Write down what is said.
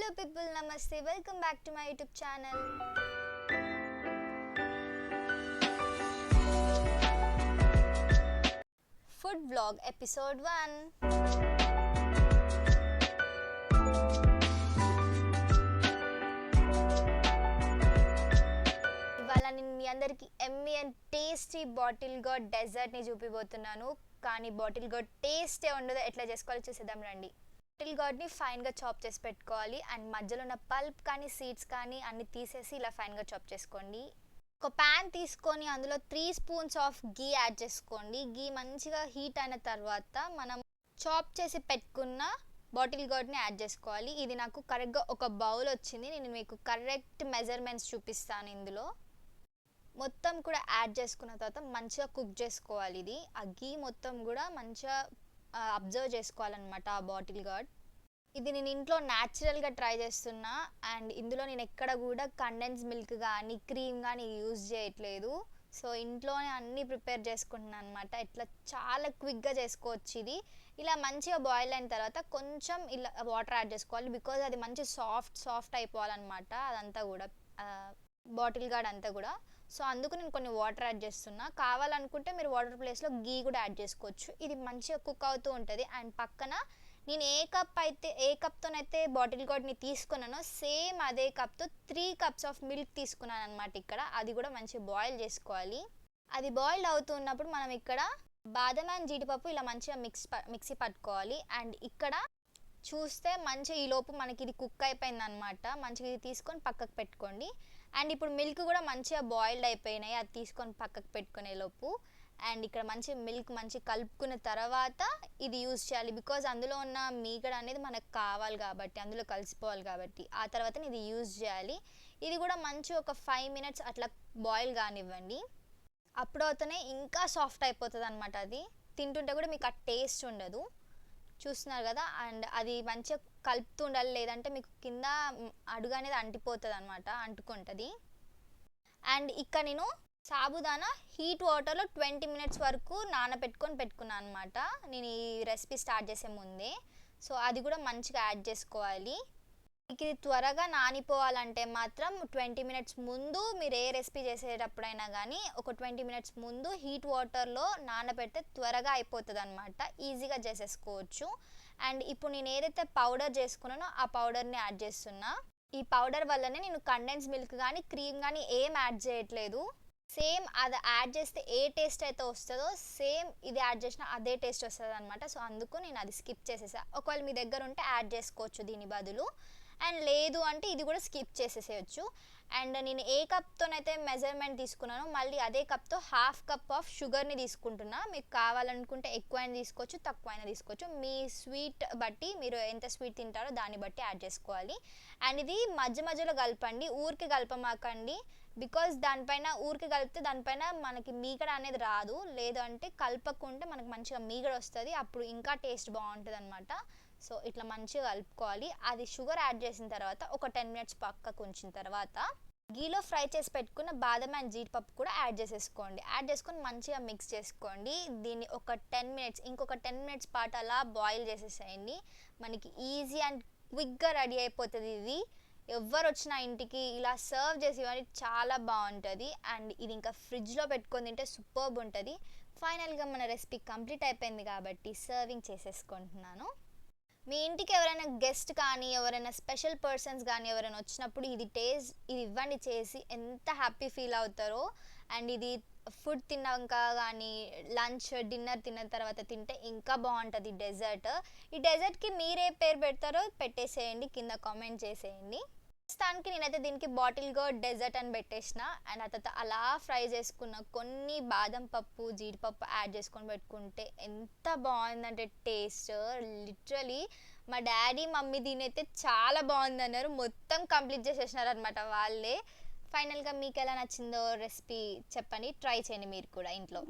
Hello people, namaste. Welcome back to my YouTube channel. Food vlog episode 1. ఇవాళ నేను మీ అందరికి yummy and tasty bottle gourd dessert ని చూపిపోతున్నాను. కానీ బాటిల్ గార్డ్ టేస్టే ఉండదు. ఎట్లా చేసుకోవాలో చూసేద్దాం రండి. బాటిల్ గార్డ్ని ఫైన్గా చాప్ చేసి పెట్టుకోవాలి. అండ్ మధ్యలో ఉన్న పల్ప్ కానీ సీడ్స్ కానీ అన్ని తీసేసి ఇలా ఫైన్గా చాప్ చేసుకోండి. ఒక ప్యాన్ తీసుకొని అందులో 3 స్పూన్స్ ఆఫ్ గీ యాడ్ చేసుకోండి. గీ మంచిగా హీట్ అయిన తర్వాత మనం చాప్ చేసి పెట్టుకున్న బాటిల్ గార్డ్ని యాడ్ చేసుకోవాలి. ఇది నాకు కరెక్ట్గా ఒక బౌల్ వచ్చింది. నేను మీకు కరెక్ట్ మెజర్మెంట్స్ చూపిస్తాను. ఇందులో మొత్తం కూడా యాడ్ చేసుకున్న తర్వాత మంచిగా కుక్ చేసుకోవాలి. ఇది ఆ గీ మొత్తం కూడా మంచిగా అబ్జర్వ్ చేసుకోవాలన్నమాట ఆ బాటిల్ గార్డ్. ఇది నేను ఇంట్లో న్యాచురల్గా ట్రై చేస్తున్నా. అండ్ ఇందులో నేను ఎక్కడ కూడా కండెన్స్ మిల్క్ కానీ క్రీమ్ కానీ యూజ్ చేయట్లేదు. సో ఇంట్లోనే అన్నీ ప్రిపేర్ చేసుకుంటున్నాను అనమాట. ఇట్లా చాలా క్విక్గా చేసుకోవచ్చు. ఇది ఇలా మంచిగా బాయిల్ అయిన తర్వాత కొంచెం ఇలా వాటర్ యాడ్ చేసుకోవాలి. బికాజ్ అది మంచి సాఫ్ట్ అయిపోవాలన్నమాట అదంతా కూడా బాటిల్ గార్డ్ అంతా కూడా. సో అందుకు నేను కొన్ని వాటర్ యాడ్ చేస్తున్నా. కావాలనుకుంటే మీరు వాటర్ ప్లేస్లో గీ కూడా యాడ్ చేసుకోవచ్చు. ఇది మంచిగా కుక్ అవుతూ ఉంటుంది. అండ్ పక్కన నేను ఏ కప్తోనైతే బాటిల్ గార్డ్ని తీసుకున్నానో సేమ్ అదే కప్తో 3 cups ఆఫ్ మిల్క్ తీసుకున్నాను అనమాట. ఇక్కడ అది కూడా మంచిగా బాయిల్ చేసుకోవాలి. అది బాయిల్ అవుతున్నప్పుడు మనం ఇక్కడ బాదం అండ్ జీడిపప్పు ఇలా మంచిగా మిక్సీ పట్టుకోవాలి. అండ్ ఇక్కడ చూస్తే మంచిగా ఈలోపు మనకి ఇది కుక్ అయిపోయింది అనమాట. మంచిగా ఇది తీసుకొని పక్కకు పెట్టుకోండి. అండ్ ఇప్పుడు మిల్క్ కూడా మంచిగా బాయిల్డ్ అయిపోయినాయి. అది తీసుకొని పక్కకు పెట్టుకునే లోపు అండ్ ఇక్కడ మిల్క్ మంచిగా కలుపుకున్న తర్వాత ఇది యూజ్ చేయాలి. బికాజ్ అందులో ఉన్న మీగడ అనేది మనకు కావాలి కాబట్టి, అందులో కలిసిపోవాలి కాబట్టి ఆ తర్వాత ఇది యూజ్ చేయాలి. ఇది కూడా మంచి ఒక 5 minutes అట్లా బాయిల్ కానివ్వండి. అప్పుడు అవుతూనే ఇంకా సాఫ్ట్ అయిపోతుంది అనమాట. అది తింటుంటే కూడా మీకు ఆ టేస్ట్ ఉండదు. చూస్తున్నారు కదా. అండ్ అది మంచిగా కలుపుతూ ఉండాలి, లేదంటే మీకు కింద అడుగు అనేది అంటిపోతుంది అనమాట, అంటుకుంటుంది. అండ్ ఇక్కడ నేను సాబుదానా హీట్ వాటర్లో 20 minutes వరకు పెట్టుకున్నాను అనమాట. నేను ఈ రెసిపీ స్టార్ట్ చేసే ముందే. సో అది కూడా మంచిగా యాడ్ చేసుకోవాలి. మీకు ఇది త్వరగా నానిపోవాలంటే మాత్రం 20 minutes ముందు మీరు ఏ రెసిపీ చేసేటప్పుడైనా కానీ ఒక 20 minutes ముందు హీట్ వాటర్లో నానబెడితే త్వరగా అయిపోతుంది అనమాట. ఈజీగా చేసేసుకోవచ్చు. అండ్ ఇప్పుడు నేను ఏదైతే పౌడర్ చేసుకున్నానో ఆ పౌడర్ని యాడ్ చేస్తున్నా. ఈ పౌడర్ వల్లనే నేను కండెన్స్ మిల్క్ కానీ క్రీమ్ కానీ ఏం యాడ్ చేయట్లేదు. సేమ్ అది యాడ్ చేస్తే ఏ టేస్ట్ అయితే వస్తుందో సేమ్ ఇది యాడ్ చేసిన అదే టేస్ట్ వస్తుంది అనమాట. సో అందుకు నేను అది స్కిప్ చేసేసా. ఒకవేళ మీ దగ్గర ఉంటే యాడ్ చేసుకోవచ్చు దీని బదులు. అండ్ లేదు అంటే ఇది కూడా స్కిప్ చేసేసేయచ్చు. అండ్ నేను ఏ కప్తోనైతే మెజర్మెంట్ తీసుకున్నానో మళ్ళీ అదే కప్తో 1/2 cup ఆఫ్ షుగర్ని తీసుకుంటున్నా. మీకు కావాలనుకుంటే ఎక్కువైనా తీసుకోవచ్చు, తక్కువైనా తీసుకోవచ్చు. మీ స్వీట్ బట్టి, మీరు ఎంత స్వీట్ తింటారో దాన్ని బట్టి యాడ్ చేసుకోవాలి. అండ్ ఇది మధ్యలో కలపండి, ఊరికి కలపమాకండి. బికాజ్ ఊరికి కలిపితే దానిపైన మనకి మీగడ అనేది రాదు. లేదంటే కలపకుంటే మనకి మంచిగా మీగడ వస్తుంది. అప్పుడు ఇంకా టేస్ట్ బాగుంటుంది అనమాట. సో ఇట్లా మంచిగా కలుపుకోవాలి. అది షుగర్ యాడ్ చేసిన తర్వాత ఒక 10 minutes పక్కకు ఉంచిన తర్వాత గీలో ఫ్రై చేసి పెట్టుకున్న బాదం అండ్ జీడిపప్పు కూడా యాడ్ చేసేసుకోండి. యాడ్ చేసుకొని మంచిగా మిక్స్ చేసుకోండి. దీన్ని ఒక 10 minutes, ఇంకొక 10 minutes పాటు అలా బాయిల్ చేసేసేయండి. మనకి ఈజీ అండ్ క్విక్గా రెడీ అయిపోతుంది. ఇది ఎవరు వచ్చినా ఇంటికి ఇలా సర్వ్ చేసి ఇవ్వండి, చాలా బాగుంటుంది. అండ్ ఇది ఇంకా ఫ్రిడ్జ్లో పెట్టుకొని తింటే సూపర్బ్ ఉంటుంది. ఫైనల్గా మన రెసిపీ కంప్లీట్ అయిపోయింది కాబట్టి సర్వింగ్ చేసేసుకుంటున్నాను. మీ ఇంటికి ఎవరైనా గెస్ట్ కానీ ఎవరైనా స్పెషల్ పర్సన్స్ కానీ ఎవరైనా వచ్చినప్పుడు ఇది ఇవ్వండి చేసి, ఎంత హ్యాపీ ఫీల్ అవుతారో. అండ్ ఇది ఫుడ్ తిన్నాక కానీ లంచ్ డిన్నర్ తిన్న తర్వాత తింటే ఇంకా బాగుంటుంది డెజర్ట్. ఈ డెజర్ట్కి మీరే పేరు పెడతారో పెట్టేసేయండి, కింద కామెంట్ చేసేయండి. ప్రస్తుతానికి నేనైతే దీనికి బాటిల్ గార్డ్ డెజర్ట్ అని పెట్టేసిన. అండ్ ఆ తర్వాత అలా ఫ్రై చేసుకున్న కొన్ని బాదం పప్పు జీడిపప్పు యాడ్ చేసుకొని పెట్టుకుంటే ఎంత బాగుందంటే టేస్ట్ లిటరలీ మా డాడీ మమ్మీ దీనైతే చాలా బాగుంది అన్నారు. మొత్తం కంప్లీట్ చేసేసినారు అనమాట వాళ్ళే. ఫైనల్గా మీకు ఎలా నచ్చిందో రెసిపీ చెప్పండి, ట్రై చేయండి మీరు కూడా ఇంట్లో.